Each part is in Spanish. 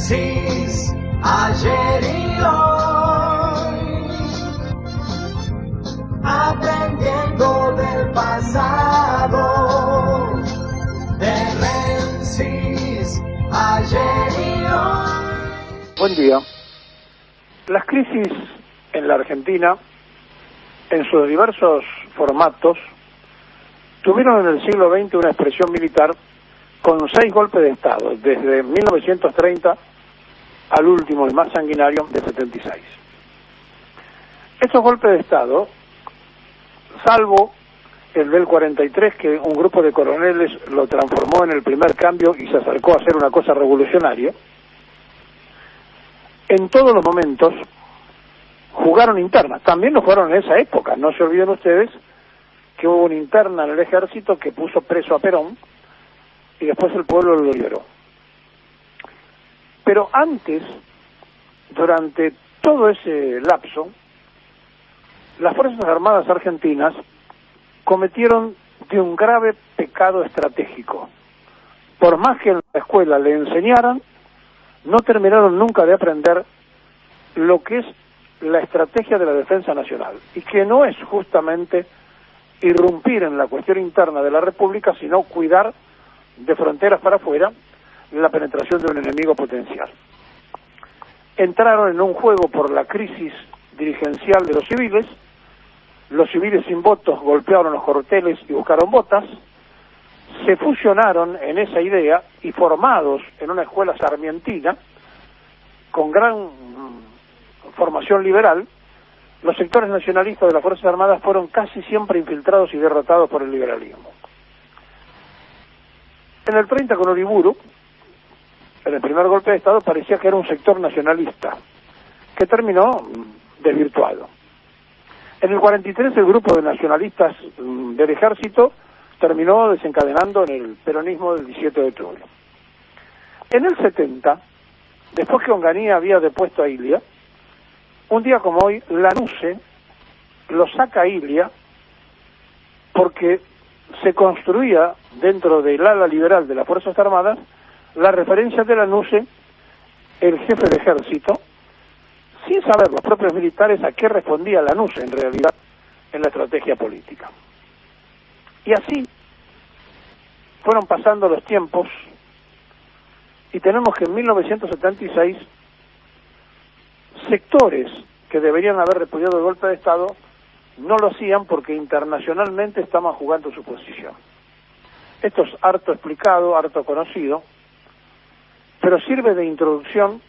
Génesis, ayer y hoy, aprendiendo del pasado. Génesis, ayer y hoy. Buen día. Las crisis en la Argentina, en sus diversos formatos, tuvieron en el siglo XX una expresión militar con 6 golpes de Estado, desde 1930 al último, el más sanguinario, de 76. Estos golpes de Estado, salvo el del 43, que un grupo de coroneles lo transformó en el primer cambio y se acercó a hacer una cosa revolucionaria, en todos los momentos jugaron internas. También lo jugaron en esa época. No se olviden ustedes que hubo una interna en el ejército que puso preso a Perón y después el pueblo lo liberó. Pero antes, durante todo ese lapso, las Fuerzas Armadas argentinas cometieron de un grave pecado estratégico. Por más que en la escuela le enseñaran, no terminaron nunca de aprender lo que es la estrategia de la defensa nacional, y que no es justamente irrumpir en la cuestión interna de la República, sino cuidar de fronteras para afuera la penetración de un enemigo potencial. Entraron en un juego por la crisis dirigencial de los civiles sin votos golpearon los cuarteles y buscaron botas, se fusionaron en esa idea y formados en una escuela sarmientina, con gran formación liberal, los sectores nacionalistas de las Fuerzas Armadas fueron casi siempre infiltrados y derrotados por el liberalismo. En el 30 con Uriburu, en el primer golpe de Estado, parecía que era un sector nacionalista, que terminó desvirtuado. En el 43 el grupo de nacionalistas del ejército terminó desencadenando en el peronismo del 17 de octubre. En el 70, después que Onganía había depuesto a Ilia, un día como hoy, Lanuse lo saca a Ilia porque se construía dentro del ala liberal de las Fuerzas Armadas la referencia de Lanuse, el jefe de ejército, sin saber los propios militares a qué respondía Lanuse en realidad en la estrategia política. Y así fueron pasando los tiempos y tenemos que en 1976 sectores que deberían haber repudiado el golpe de Estado no lo hacían porque internacionalmente estaban jugando su posición. Esto es harto explicado, harto conocido, pero sirve de introducción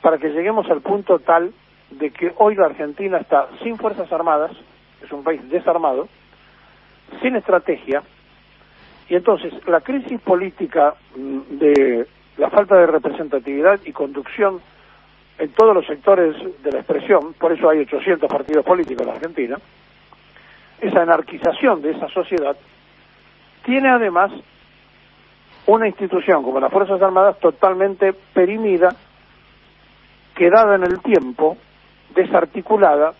para que lleguemos al punto tal de que hoy la Argentina está sin Fuerzas Armadas, es un país desarmado, sin estrategia, y entonces la crisis política de la falta de representatividad y conducción en todos los sectores de la expresión, por eso hay 800 partidos políticos en la Argentina, esa anarquización de esa sociedad, tiene además una institución como las Fuerzas Armadas totalmente perimida, quedada en el tiempo, desarticulada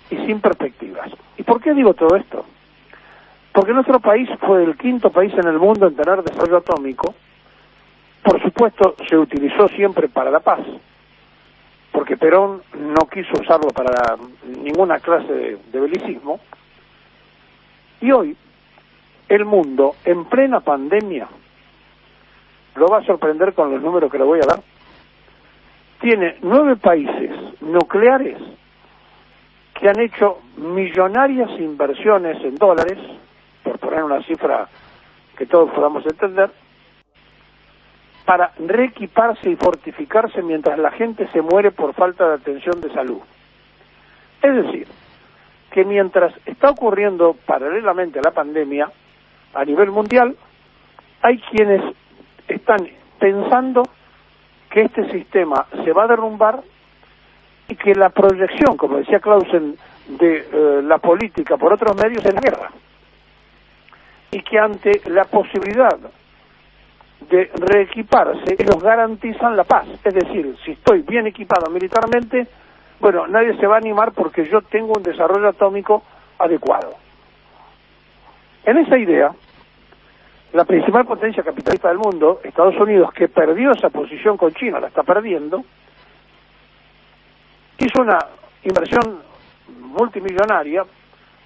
y sin perspectivas. ¿Y por qué digo todo esto? Porque nuestro país fue el 5º país en el mundo en tener desarrollo atómico. Por supuesto, se utilizó siempre para la paz, porque Perón no quiso usarlo para ninguna clase de belicismo. Y hoy, el mundo, en plena pandemia, lo va a sorprender con los números que le voy a dar, tiene 9 países nucleares que han hecho millonarias inversiones en dólares, por poner una cifra que todos podamos entender, para reequiparse y fortificarse mientras la gente se muere por falta de atención de salud. Es decir, que mientras está ocurriendo paralelamente a la pandemia, a nivel mundial, hay quienes están pensando que este sistema se va a derrumbar y que la proyección, como decía Clausen, de la política por otros medios es la guerra. Y que ante la posibilidad de reequiparse, ellos garantizan la paz. Es decir, si estoy bien equipado militarmente, bueno, nadie se va a animar porque yo tengo un desarrollo atómico adecuado. En esa idea, la principal potencia capitalista del mundo, Estados Unidos, que perdió esa posición con China, la está perdiendo, hizo una inversión multimillonaria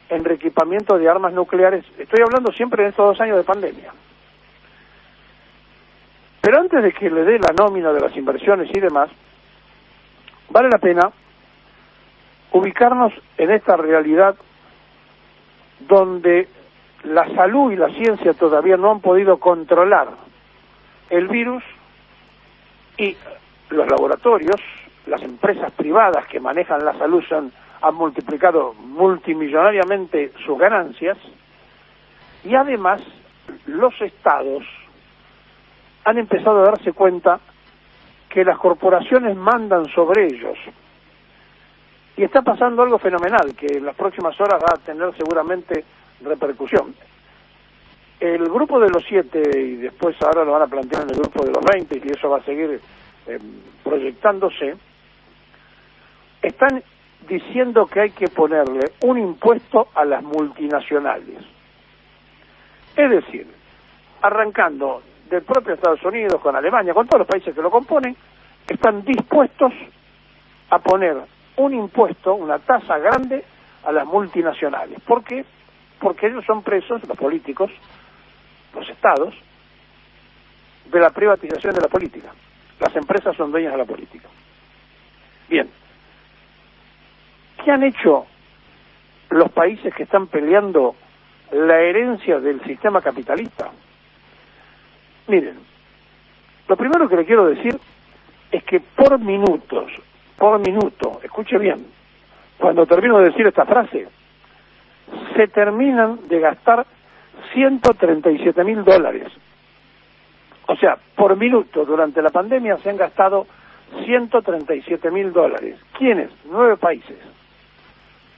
en reequipamiento de armas nucleares. Estoy hablando siempre de estos 2 años de pandemia. Pero antes de que le dé la nómina de las inversiones y demás, vale la pena ubicarnos en esta realidad donde la salud y la ciencia todavía no han podido controlar el virus y los laboratorios, las empresas privadas que manejan la salud han multiplicado multimillonariamente sus ganancias, y además los estados han empezado a darse cuenta que las corporaciones mandan sobre ellos. Y está pasando algo fenomenal, que en las próximas horas va a tener seguramente repercusión. El grupo de los 7, y después ahora lo van a plantear en el grupo de los 20, y eso va a seguir proyectándose, están diciendo que hay que ponerle un impuesto a las multinacionales. Es decir, arrancando del propio Estados Unidos, con Alemania, con todos los países que lo componen, están dispuestos a poner un impuesto, una tasa grande a las multinacionales. ¿Por qué? Porque ellos son presos, los políticos, los estados, de la privatización de la política. Las empresas son dueñas de la política. Bien. ¿Qué han hecho los países que están peleando la herencia del sistema capitalista? Miren, lo primero que le quiero decir es que por minuto, escuche bien, cuando termino de decir esta frase, se terminan de gastar $137.000. O sea, por minuto durante la pandemia se han gastado $137.000. ¿Quiénes? 9 países.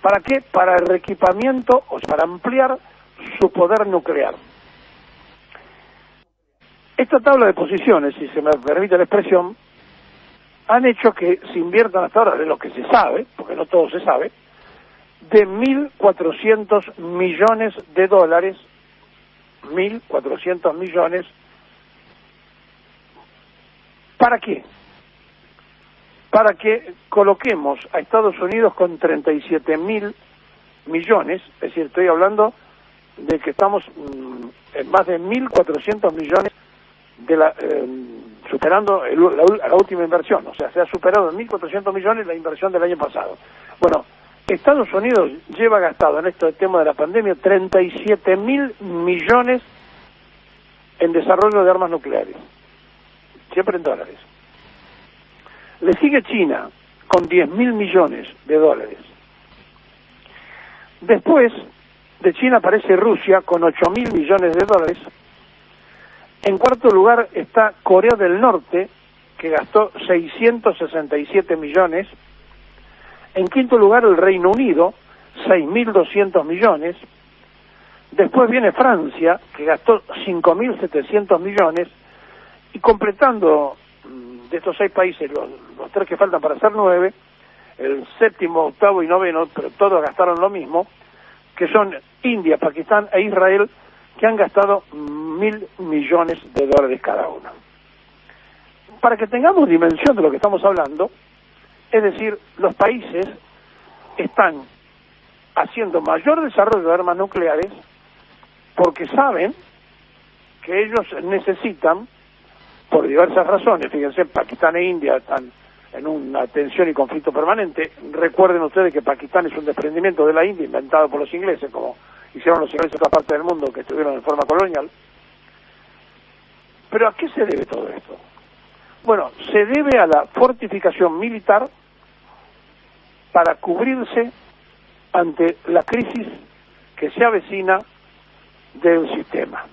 ¿Para qué? Para el reequipamiento o para ampliar su poder nuclear. Esta tabla de posiciones, si se me permite la expresión, han hecho que se inviertan hasta ahora, de lo que se sabe, porque no todo se sabe, de $1.400 millones, 1.400 millones, ¿para qué? Para que coloquemos a Estados Unidos con 37.000 millones, es decir, estoy hablando de que estamos en más de 1.400 millones de superando la última inversión, o sea, se ha superado en 1.400 millones la inversión del año pasado. Bueno, Estados Unidos lleva gastado en este tema de la pandemia 37.000 millones en desarrollo de armas nucleares, siempre en dólares. Le sigue China con 10.000 millones de dólares. Después de China aparece Rusia con 8.000 millones de dólares. En cuarto lugar está Corea del Norte, que gastó 667 millones. En quinto lugar el Reino Unido, 6.200 millones. Después viene Francia, que gastó 5.700 millones. Y completando de estos 6 países, los 3 que faltan para ser 9, el séptimo, octavo y noveno, pero todos gastaron lo mismo, que son India, Pakistán e Israel, que han gastado 1.000 millones de dólares cada uno. Para que tengamos dimensión de lo que estamos hablando, es decir, los países están haciendo mayor desarrollo de armas nucleares porque saben que ellos necesitan, por diversas razones, fíjense, Pakistán e India están en una tensión y conflicto permanente. Recuerden ustedes que Pakistán es un desprendimiento de la India inventado por los ingleses, como hicieron los ingleses en otra parte del mundo que estuvieron en forma colonial. ¿Pero a qué se debe todo esto? Bueno, se debe a la fortificación militar para cubrirse ante la crisis que se avecina del sistema.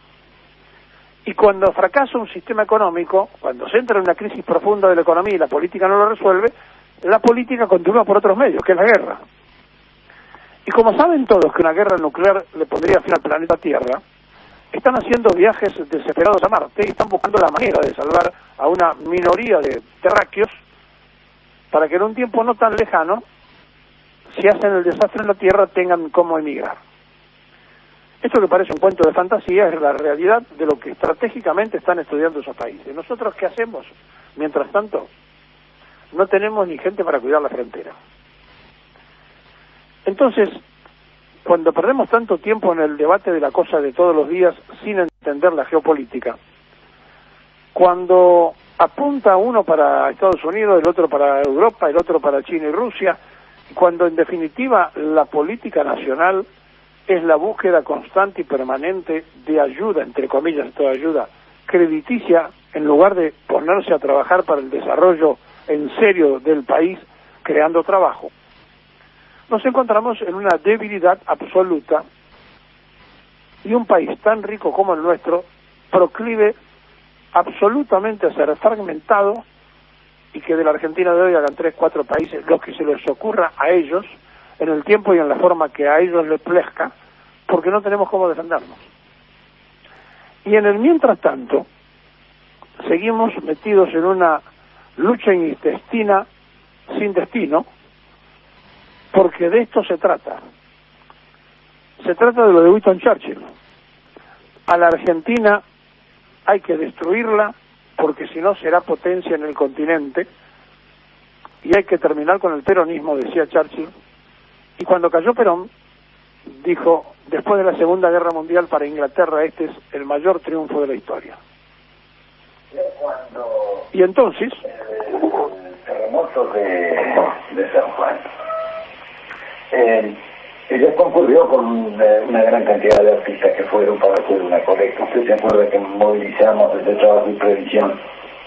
Y cuando fracasa un sistema económico, cuando se entra en una crisis profunda de la economía y la política no lo resuelve, la política continúa por otros medios, que es la guerra. Y como saben todos que una guerra nuclear le pondría fin al planeta Tierra, están haciendo viajes desesperados a Marte y están buscando la manera de salvar a una minoría de terráqueos para que en un tiempo no tan lejano, si hacen el desastre en la Tierra, tengan cómo emigrar. Esto que parece un cuento de fantasía es la realidad de lo que estratégicamente están estudiando esos países. ¿Nosotros qué hacemos? Mientras tanto, no tenemos ni gente para cuidar la frontera. Entonces, cuando perdemos tanto tiempo en el debate de la cosa de todos los días sin entender la geopolítica, cuando apunta uno para Estados Unidos, el otro para Europa, el otro para China y Rusia, cuando en definitiva la política nacional es la búsqueda constante y permanente de ayuda, entre comillas, toda ayuda crediticia, en lugar de ponerse a trabajar para el desarrollo en serio del país, creando trabajo, nos encontramos en una debilidad absoluta y un país tan rico como el nuestro proclive absolutamente a ser fragmentado y que de la Argentina de hoy hagan 3, 4 países los que se les ocurra a ellos en el tiempo y en la forma que a ellos les plazca, porque no tenemos cómo defendernos. Y en el mientras tanto seguimos metidos en una lucha intestina sin destino, porque de esto se trata. Se trata de lo de Winston Churchill. A la Argentina hay que destruirla porque si no será potencia en el continente y hay que terminar con el peronismo, decía Churchill. Y cuando cayó Perón, dijo, después de la Segunda Guerra Mundial para Inglaterra este es el mayor triunfo de la historia. Y entonces el terremoto de San Juan, ella concurrió con una gran cantidad de artistas que fueron para hacer una colecta. ¿Usted se acuerda que movilizamos desde Trabajo y Previsión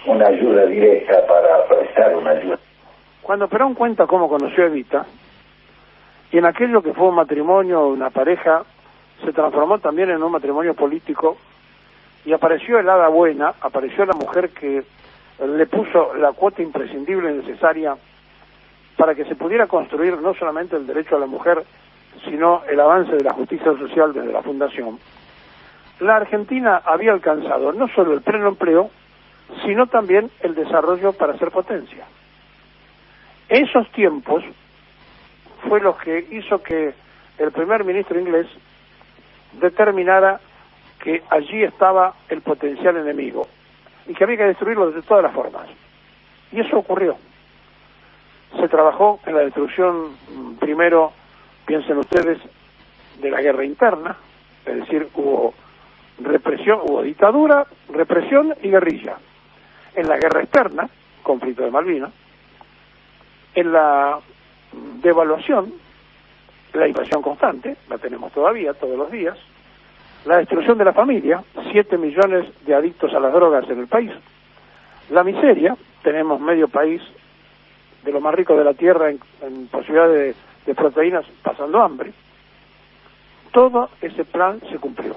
una ayuda directa para prestar una ayuda? Cuando Perón cuenta cómo conoció a Evita, y en aquello que fue un matrimonio, una pareja, se transformó también en un matrimonio político, y apareció el hada buena, apareció la mujer que le puso la cuota imprescindible y necesaria para que se pudiera construir no solamente el derecho a la mujer, sino el avance de la justicia social desde la fundación. La Argentina había alcanzado no solo el pleno empleo, sino también el desarrollo para ser potencia. Esos tiempos fue lo que hizo que el primer ministro inglés determinara que allí estaba el potencial enemigo y que había que destruirlo de todas las formas. Y eso ocurrió. Se trabajó en la destrucción, primero, piensen ustedes, de la guerra interna, es decir, hubo represión, hubo dictadura, represión y guerrilla. En la guerra externa, conflicto de Malvinas, en la devaluación, la invasión constante, la tenemos todavía, todos los días, la destrucción de la familia, 7 millones de adictos a las drogas en el país, la miseria, tenemos medio país de lo más rico de la tierra en posibilidad de proteínas pasando hambre. Todo ese plan se cumplió.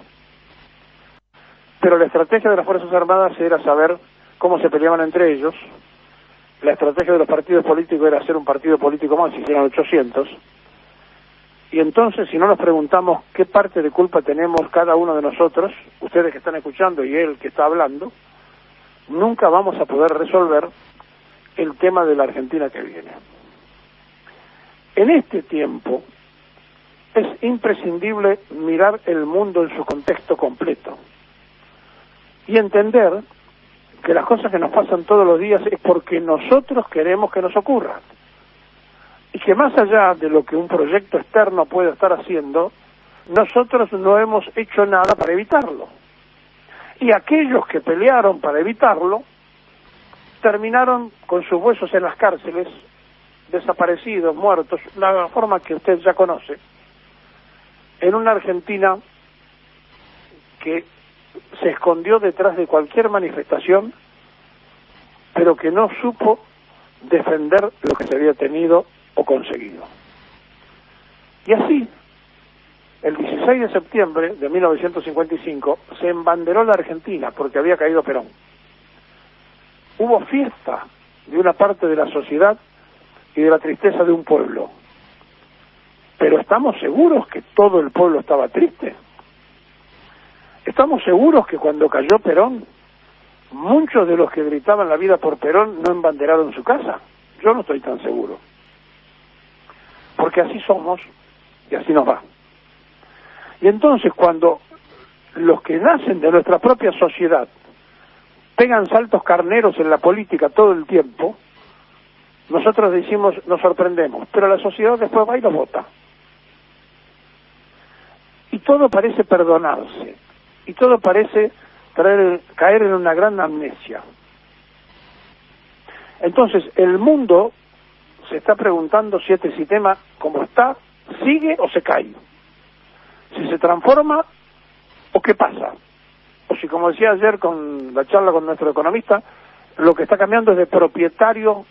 Pero la estrategia de las Fuerzas Armadas era saber cómo se peleaban entre ellos. La estrategia de los partidos políticos era hacer un partido político más, se hicieron 800. Y entonces, si no nos preguntamos qué parte de culpa tenemos cada uno de nosotros, ustedes que están escuchando y él que está hablando, nunca vamos a poder resolver el tema de la Argentina que viene. En este tiempo es imprescindible mirar el mundo en su contexto completo y entender que las cosas que nos pasan todos los días es porque nosotros queremos que nos ocurran y que más allá de lo que un proyecto externo puede estar haciendo, nosotros no hemos hecho nada para evitarlo. Y aquellos que pelearon para evitarlo terminaron con sus huesos en las cárceles, desaparecidos, muertos, la forma que usted ya conoce, en una Argentina que se escondió detrás de cualquier manifestación, pero que no supo defender lo que se había tenido o conseguido. Y así, el 16 de septiembre de 1955, se embanderó la Argentina porque había caído Perón. Hubo fiesta de una parte de la sociedad y de la tristeza de un pueblo. Pero ¿estamos seguros que todo el pueblo estaba triste? ¿Estamos seguros que cuando cayó Perón, muchos de los que gritaban la vida por Perón no embanderaron su casa? Yo no estoy tan seguro. Porque así somos y así nos va. Y entonces cuando los que nacen de nuestra propia sociedad pegan saltos carneros en la política todo el tiempo, nosotros decimos, nos sorprendemos, pero la sociedad después va y los vota. Y todo parece perdonarse, y todo parece caer en una gran amnesia. Entonces, el mundo se está preguntando si este sistema, como está, sigue o se cae. Si se transforma o qué pasa. O si, como decía ayer con la charla con nuestro economista, lo que está cambiando es de propietario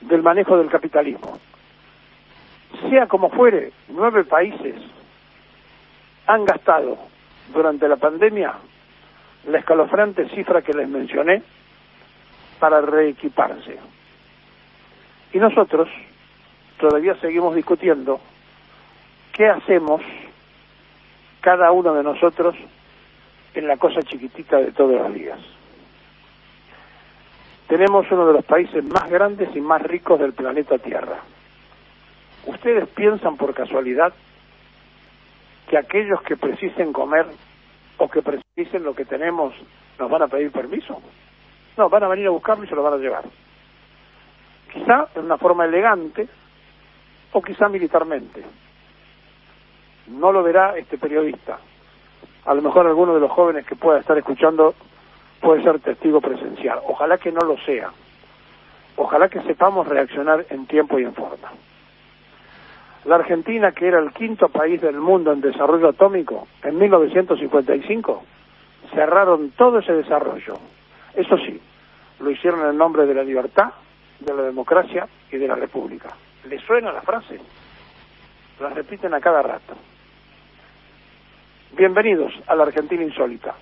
del manejo del capitalismo. Sea como fuere, 9 países han gastado durante la pandemia la escalofriante cifra que les mencioné para reequiparse. Y nosotros todavía seguimos discutiendo qué hacemos cada uno de nosotros en la cosa chiquitita de todos los días. Tenemos uno de los países más grandes y más ricos del planeta Tierra. ¿Ustedes piensan por casualidad que aquellos que precisen comer o que precisen lo que tenemos nos van a pedir permiso? No, van a venir a buscarlo y se lo van a llevar. Quizá de una forma elegante o quizá militarmente. No lo verá este periodista. A lo mejor alguno de los jóvenes que pueda estar escuchando puede ser testigo presencial. Ojalá que no lo sea. Ojalá que sepamos reaccionar en tiempo y en forma. La Argentina, que era el 5º país del mundo en desarrollo atómico, en 1955, cerraron todo ese desarrollo. Eso sí, lo hicieron en nombre de la libertad, de la democracia y de la república. ¿Les suena la frase? La repiten a cada rato. Bienvenidos a la Argentina insólita.